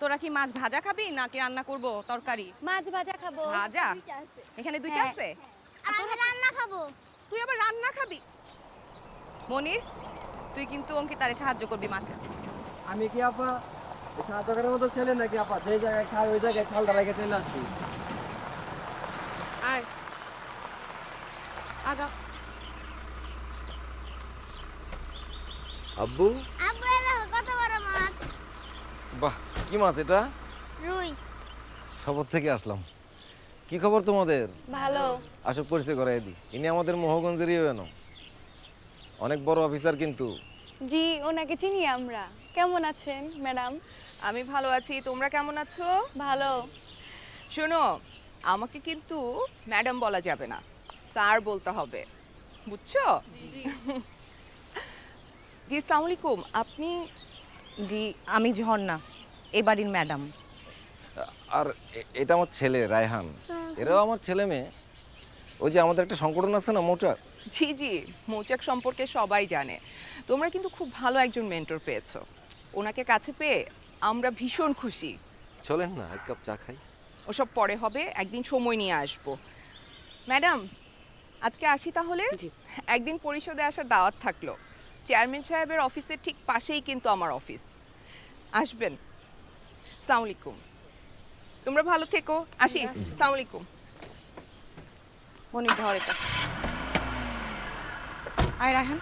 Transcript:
তোরা কি মাছ ভাজা খাবি নাকি রান্না করব তরকারি? মাছ ভাজা খাবো। ভাজা? এখানে দুইটা হ্যাঁ। আছে? আর আমি রান্না খাবো। তুই আবার রান্না খাবি? মনির, তুই কিন্তু অঙ্কিতারে সাহায্য করবি মাছ কাটতে। আমি কি আপা সাহায্য করার মতো ছেলে নাকি আপা? যে জায়গায় খাই ওই জায়গায় খালটা রেখে চলে আসি। আয় আগা। আব্বু, আব্বু এই দেখো কত বড় মাছ। বাহ, কি মাছ এটা? রুই। শপথ থেকে আসলাম। কি খবর তোমাদের? ভালো। আসো পরিচয় করাই দিই। ইনি আমাদের মোহগঞ্জেরই এনো, অনেক বড় অফিসার কিন্তু। জি, ওনাকে চিনি আমরা। কেমন আছেন ম্যাডাম? আমি ভালো আছি, তোমরা কেমন আছো? ভালো। শোনো, আমাকে কিন্তু ম্যাডাম বলা যাবে না, স্যার বলতে হবে, বুঝছো? জি। আসসালামু আলাইকুম। আপনি? জি, আমি ঝর্ণা, এ বাড়ির ম্যাডাম। আর এটা আমার ছেলে রায়হান, এরাও আমার ছেলে মেয়ে। ওই যে আমাদের একটা সংগঠন আছে না, মোটা। জি জি, মৌচাক সম্পর্কে সবাই জানে। তোমরা কিন্তু খুব ভালো একজন মেন্টর পেয়েছো। ওনাকে কাছে পেয়ে আমরা ভীষণ খুশি। চলেন না এক কাপ চা খাই। ওসব পরে হবে, একদিন সময় নিয়ে আসবো। ম্যাডাম, আজকে আসি তাহলে। একদিন পরিষদে আসার দাওয়াত থাকলো। চেয়ারম্যান সাহেবের অফিসের ঠিক পাশেই কিন্তু আমার অফিস। আসবেন। আসসালামু আলাইকুম। তোমরা ভালো থেকো, আসি। আসসালামু আলাইকুম। মনির ধর এটা। আয় রায়হান।